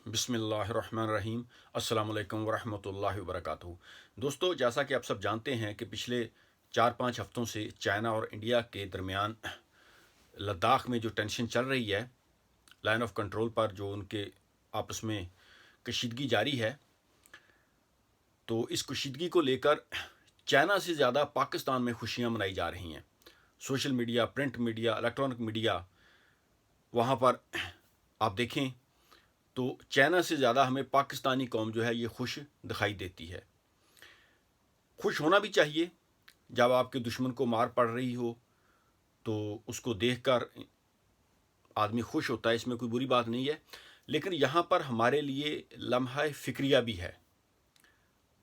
बिस्मिल्लाहिर्रहमानिर्रहीम। अस्सलाम वालेकुम वरहमतुल्लाहि वबरकातुहू। दोस्तों, जैसा कि आप सब जानते हैं कि पिछले 4-5 हफ्तों से चाइना और इंडिया के दरमियान लद्दाख में जो टेंशन चल रही है, लाइन ऑफ कंट्रोल पर जो उनके आपस में कशीदगी जारी है, तो इस कशीदगी को लेकर चाइना से ज़्यादा पाकिस्तान में खुशियाँ मनाई जा रही हैं। Social media, print media, electronic media, वहाँ पर आप देखें तो चाइना से ज़्यादा हमें पाकिस्तानी कौम जो है ये खुश दिखाई देती है। खुश होना भी चाहिए। जब आपके दुश्मन को मार पड़ रही हो तो उसको देखकर आदमी खुश होता है, इसमें कोई बुरी बात नहीं है। लेकिन यहाँ पर हमारे लिए लम्हा फ़िक्रिया भी है,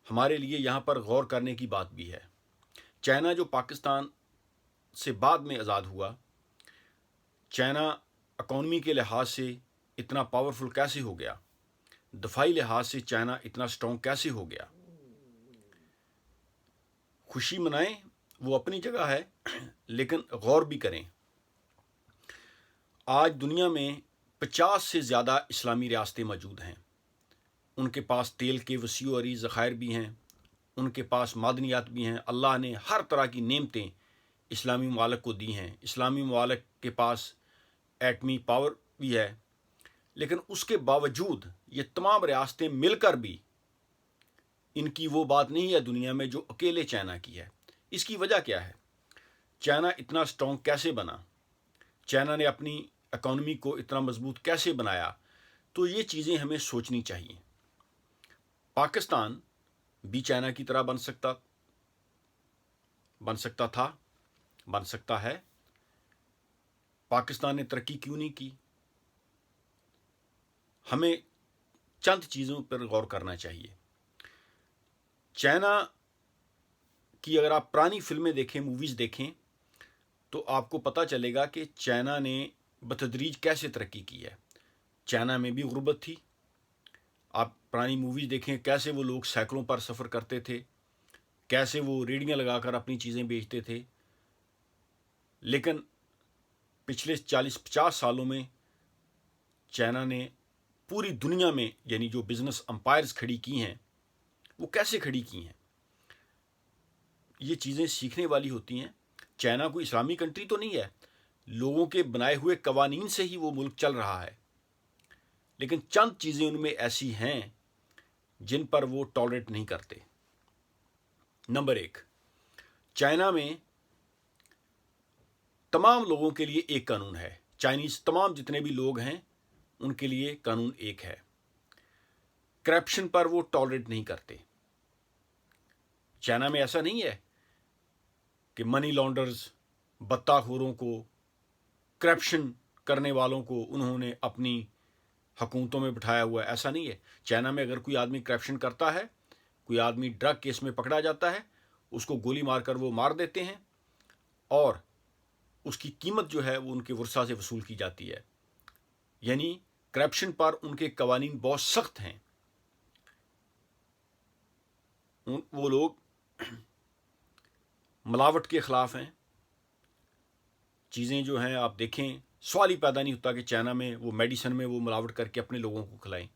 हमारे लिए यहाँ पर गौर करने की बात भी है। चाइना जो पाकिस्तान से बाद में आज़ाद हुआ, चाइना इकॉनमी के लिहाज से इतना पावरफुल कैसे हो गया, दफाई लिहाज से चाइना इतना स्ट्रॉन्ग कैसे हो गया। खुशी मनाएं, वो अपनी जगह है, लेकिन गौर भी करें। आज दुनिया में 50 से ज़्यादा इस्लामी रियासतें मौजूद हैं। उनके पास तेल के वसीअ ज़खायर भी हैं, उनके पास मादनियात भी हैं। अल्लाह ने हर तरह की नेमतें इस्लामी ममालिक को दी हैं। इस्लामी ममालिक के पास एटमी पावर भी है, लेकिन उसके बावजूद ये तमाम रियासतें मिलकर भी इनकी वो बात नहीं है दुनिया में जो अकेले चाइना की है। इसकी वजह क्या है? चाइना इतना स्ट्रॉन्ग कैसे बना? चाइना ने अपनी इकॉनमी को इतना मजबूत कैसे बनाया? तो ये चीज़ें हमें सोचनी चाहिए। पाकिस्तान भी चाइना की तरह बन सकता था, बन सकता है। पाकिस्तान ने तरक्की क्यों नहीं की? हमें चंद चीज़ों पर गौर करना चाहिए। चाइना की अगर आप पुरानी फिल्में देखें, मूवीज़ देखें, तो आपको पता चलेगा कि चाइना ने बतदरीज कैसे तरक्की की है। चाइना में भी गुर्बत थी। आप पुरानी मूवीज़ देखें, कैसे वो लोग साइकिलों पर सफ़र करते थे, कैसे वो रेहड़ियाँ लगाकर अपनी चीज़ें बेचते थे। लेकिन पिछले 40-50 सालों में चाइना ने पूरी दुनिया में यानी जो बिज़नेस एम्पायर्स खड़ी की हैं, वो कैसे खड़ी की हैं, ये चीज़ें सीखने वाली होती हैं। चाइना कोई इस्लामी कंट्री तो नहीं है, लोगों के बनाए हुए कवानीन से ही वो मुल्क चल रहा है, लेकिन चंद चीज़ें उनमें ऐसी हैं जिन पर वो टॉलरेट नहीं करते। नंबर 1, चाइना में तमाम लोगों के लिए एक कानून है। चाइनीज़ तमाम जितने भी लोग हैं उनके लिए कानून एक है। करप्शन पर वो टॉलरेट नहीं करते। चाइना में ऐसा नहीं है कि मनी लॉन्डर्स, बत्ताखोरों को, करप्शन करने वालों को उन्होंने अपनी हुकूमतों में बिठाया हुआ है। ऐसा नहीं है। चाइना में अगर कोई आदमी करप्शन करता है, कोई आदमी ड्रग केस में पकड़ा जाता है, उसको गोली मारकर वो मार देते हैं और उसकी कीमत जो है वो उनके वर्सा से वसूल की जाती है। यानी करप्शन पर उनके कवानीन बहुत सख्त हैं। वो लोग मिलावट के ख़िलाफ़ हैं। चीज़ें जो हैं आप देखें, सवाल ही पैदा नहीं होता कि चाइना में वो मेडिसिन में वो मिलावट करके अपने लोगों को खिलाएं,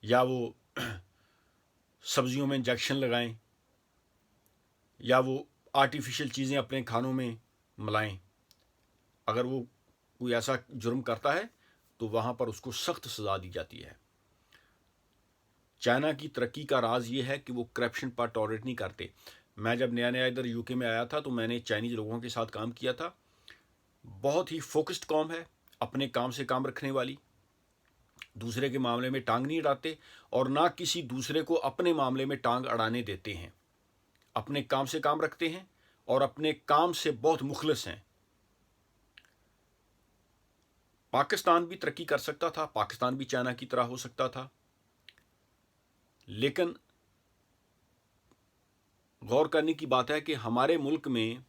या वो सब्जियों में इंजेक्शन लगाएं, या वो आर्टिफिशियल चीज़ें अपने खानों में मिलाएं। अगर वो कोई ऐसा जुर्म करता है तो वहाँ पर उसको सख्त सज़ा दी जाती है। चाइना की तरक्की का राज ये है कि वो करप्शन पर टॉलरेट नहीं करते। मैं जब नया नया इधर यूके में आया था तो मैंने चाइनीज़ लोगों के साथ काम किया था। बहुत ही फोकस्ड कौम है, अपने काम से काम रखने वाली, दूसरे के मामले में टांग नहीं अड़ाते और ना किसी दूसरे को अपने मामले में टांग अड़ाने देते हैं। अपने काम से काम रखते हैं और अपने काम से बहुत मुखलिस हैं। पाकिस्तान भी तरक्की कर सकता था, पाकिस्तान भी चाइना की तरह हो सकता था, लेकिन गौर करने की बात है कि हमारे मुल्क में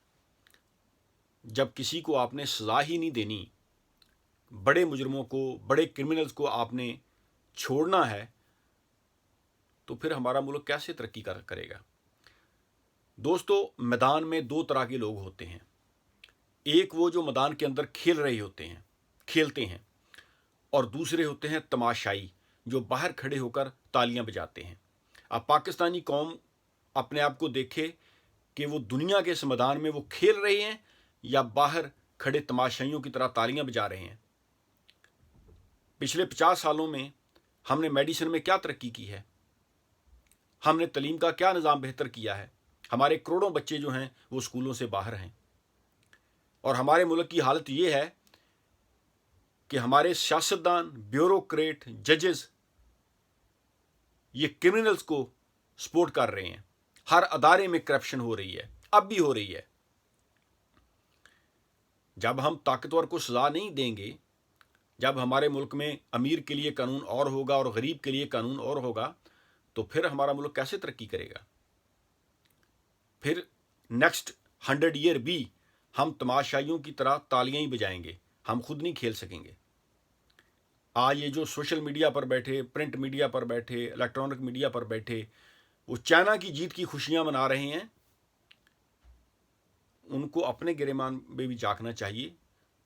जब किसी को आपने सज़ा ही नहीं देनी, बड़े मुजरमों को, बड़े क्रिमिनल्स को आपने छोड़ना है, तो फिर हमारा मुल्क कैसे तरक्की करेगा? दोस्तों, मैदान में दो तरह के लोग होते हैं। एक वो जो मैदान के अंदर खेल रहे होते हैं, खेलते हैं, और दूसरे होते हैं तमाशाई, जो बाहर खड़े होकर तालियां बजाते हैं। अब पाकिस्तानी कौम अपने आप को देखे कि वो दुनिया के इस मैदान में वो खेल रहे हैं या बाहर खड़े तमाशाइयों की तरह तालियां बजा रहे हैं। पिछले 50 सालों में हमने मेडिसिन में क्या तरक्की की है, हमने तालीम का क्या निज़ाम बेहतर किया है। हमारे करोड़ों बच्चे जो हैं वो स्कूलों से बाहर हैं, और हमारे मुल्क की हालत ये है कि हमारे सियासतदान, ब्यूरोक्रेट, जजेस ये क्रिमिनल्स को सपोर्ट कर रहे हैं। हर अदारे में करप्शन हो रही है, अब भी हो रही है। जब हम ताकतवर को सज़ा नहीं देंगे, जब हमारे मुल्क में अमीर के लिए कानून और होगा और गरीब के लिए कानून और होगा, तो फिर हमारा मुल्क कैसे तरक्की करेगा। फिर नेक्स्ट 100 ईयर भी हम तमाशाइयों की तरह तालियां ही बजाएंगे, हम खुद नहीं खेल सकेंगे। आज ये जो सोशल मीडिया पर बैठे, प्रिंट मीडिया पर बैठे, इलेक्ट्रॉनिक मीडिया पर बैठे, वो चाइना की जीत की खुशियां मना रहे हैं, उनको अपने गिरेबान में भी झांकना चाहिए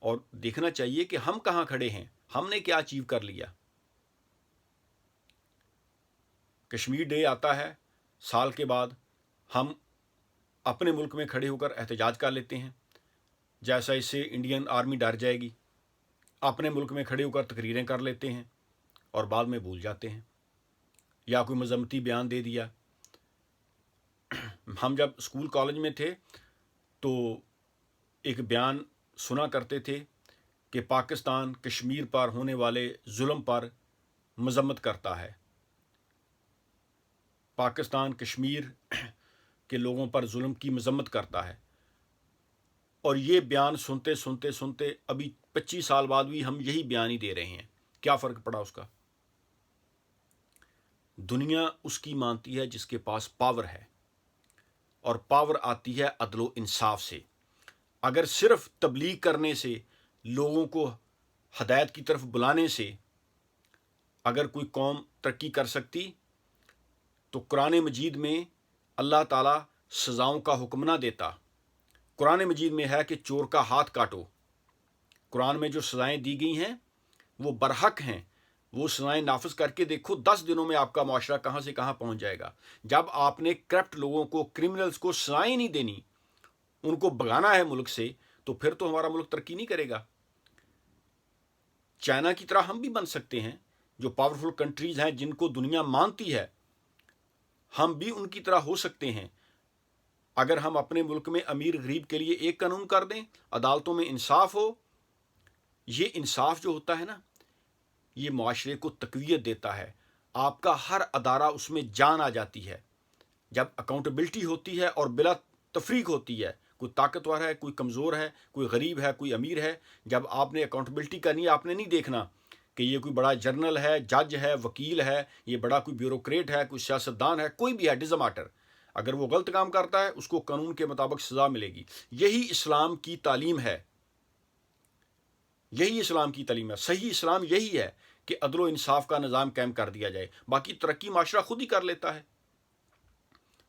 और देखना चाहिए कि हम कहाँ खड़े हैं, हमने क्या अचीव कर लिया। कश्मीर डे आता है, साल के बाद हम अपने मुल्क में खड़े होकर एहतजाज कर लेते हैं, जैसा इससे इंडियन आर्मी डर जाएगी। अपने मुल्क में खड़े होकर तकरीरें कर लेते हैं और बाद में भूल जाते हैं, या कोई मजम्मती बयान दे दिया। हम जब स्कूल कॉलेज में थे तो एक बयान सुना करते थे कि पाकिस्तान कश्मीर पर होने वाले जुल्म पर मजम्मत करता है, पाकिस्तान कश्मीर के लोगों पर जुल्म की मजम्मत करता है। और ये बयान सुनते सुनते सुनते अभी 25 साल बाद भी हम यही बयान ही दे रहे हैं। क्या फ़र्क पड़ा उसका? दुनिया उसकी मानती है जिसके पास पावर है, और पावर आती है अदलो इंसाफ से। अगर सिर्फ तबलीग करने से, लोगों को हदायत की तरफ बुलाने से अगर कोई कौम तरक्की कर सकती, तो कुरान मजीद में अल्लाह ताला सज़ाओं का हुक्म ना देता। कुरान मजीद में है कि चोर का हाथ काटो। कुरान में जो सज़ाएं दी गई हैं वो बरहक हैं। वो सज़ाएं नाफिज करके देखो, 10 दिनों में आपका माशरा कहाँ से कहाँ पहुँच जाएगा। जब आपने करप्ट लोगों को, क्रिमिनल्स को सज़ाएं नहीं देनी, उनको भगाना है मुल्क से, तो फिर तो हमारा मुल्क तरक्की नहीं करेगा। चाइना की तरह हम भी बन सकते हैं, जो पावरफुल कंट्रीज़ हैं जिनको दुनिया मानती है, हम भी उनकी तरह हो सकते हैं। अगर हम अपने मुल्क में अमीर गरीब के लिए एक कानून कर दें, अदालतों में इंसाफ हो। ये इंसाफ जो होता है ना, ये माशरे को तक़वियत देता है। आपका हर अदारा उसमें जान आ जाती है जब अकाउंटेबिलिटी होती है और बिला तफरीक होती है। कोई ताकतवर है, कोई कमज़ोर है, कोई गरीब है, कोई अमीर है। जब आपने अकाउंटेबिलिटी करनी, आपने नहीं देखना कि ये कोई बड़ा जर्नल है, जज है, वकील है, ये बड़ा कोई ब्यूरोक्रेट है, कोई सियासतदान है, कोई भी है, डज़न्ट मैटर। अगर वो गलत काम करता है, उसको कानून के मुताबिक सज़ा मिलेगी। यही इस्लाम की तालीम है, यही इस्लाम की तालीम है। सही इस्लाम यही है कि अदल व इंसाफ का निज़ाम कायम कर दिया जाए। बाकी तरक्की माशरा खुद ही कर लेता है।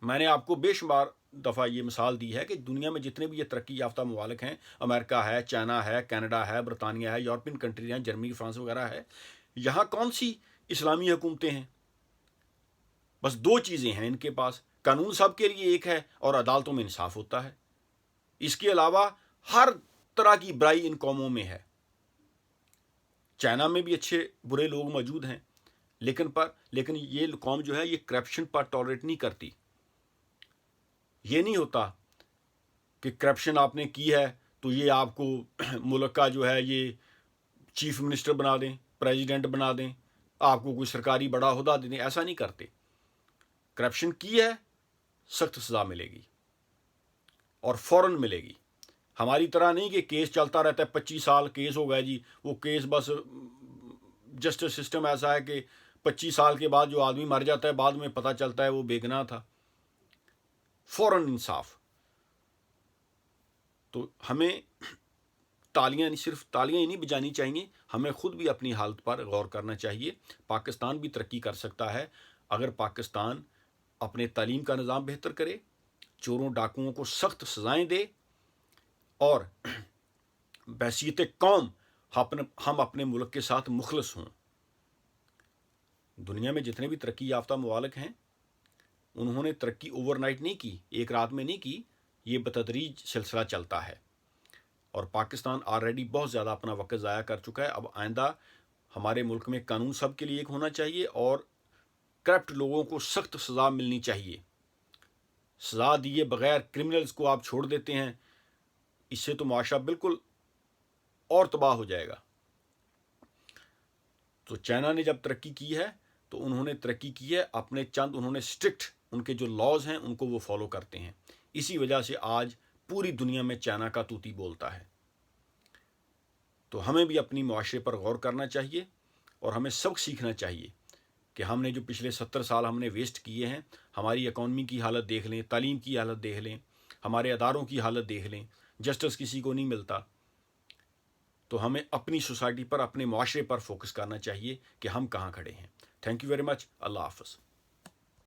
मैंने आपको बेशुमार दफ़ा ये मिसाल दी है कि दुनिया में जितने भी ये तरक्की याफ्ता ममालिक हैं, अमेरिका है, चाइना है, कनाडा है, बरतानिया है, यूरोपियन कंट्री हैं, जर्मनी, फ्रांस वगैरह है, यहाँ कौन सी इस्लामी हुकूमतें हैं? बस 2 चीज़ें हैं इनके पास, कानून सब के लिए एक है और अदालतों में इंसाफ होता है। इसके अलावा हर तरह की बुराई इन कौमों में है। चाइना में भी अच्छे बुरे लोग मौजूद हैं, लेकिन ये कौम जो है ये करप्शन पर टॉलरेट नहीं करती। ये नहीं होता कि करप्शन आपने की है तो ये आपको मुल्क का जो है ये चीफ मिनिस्टर बना दें, प्रेसिडेंट बना दें, आपको कोई सरकारी बड़ा ओहदा दे दें। ऐसा नहीं करते। करप्शन की है, सख्त सज़ा मिलेगी और फ़ौरन मिलेगी। हमारी तरह नहीं कि केस चलता रहता है, 25 साल केस हो गया जी, वो केस बस जस्टिस सिस्टम ऐसा है कि 25 साल के बाद जो आदमी मर जाता है, बाद में पता चलता है वो बेगुनाह था। फ़ौरन इंसाफ। तो हमें सिर्फ तालियां ही नहीं बजानी चाहिए, हमें खुद भी अपनी हालत पर गौर करना चाहिए। पाकिस्तान भी तरक्की कर सकता है अगर पाकिस्तान अपने तालीम का निज़ाम बेहतर करे, चोरों डाकुओं को सख्त सज़ाएं दे और बहसीयत कौम हम अपने मुल्क के साथ मुखलस हों। दुनिया में जितने भी तरक्की याफ्ता ममालिक हैं, उन्होंने तरक्की ओवरनाइट नहीं की, एक रात में नहीं की, ये बतदरीज सिलसिला चलता है। और पाकिस्तान ऑलरेडी बहुत ज़्यादा अपना वक्त ज़ाया कर चुका है। अब आइंदा हमारे मुल्क में कानून सब के लिए एक होना चाहिए और करप्ट लोगों को सख्त सज़ा मिलनी चाहिए। सज़ा दिए बगैर क्रिमिनल्स को आप छोड़ देते हैं, इससे तो माशरा बिल्कुल और तबाह हो जाएगा। तो चाइना ने जब तरक्की की है तो उन्होंने तरक्की की है अपने चंद, उन्होंने स्ट्रिक्ट उनके जो लॉज हैं उनको वो फॉलो करते हैं। इसी वजह से आज पूरी दुनिया में चाइना का तूती बोलता है। तो हमें भी अपनी मुआशरे पर गौर करना चाहिए और हमें सबक सीखना चाहिए कि हमने जो पिछले 70 साल हमने वेस्ट किए हैं, हमारी इकॉनमी की हालत देख लें, तालीम की हालत देख लें, हमारे अदारों की हालत देख लें, जस्टिस किसी को नहीं मिलता। तो हमें अपनी सोसाइटी पर, अपने मुआशरे पर फोकस करना चाहिए कि हम कहाँ खड़े हैं। Thank you very much. अल्लाह हाफ़िज़।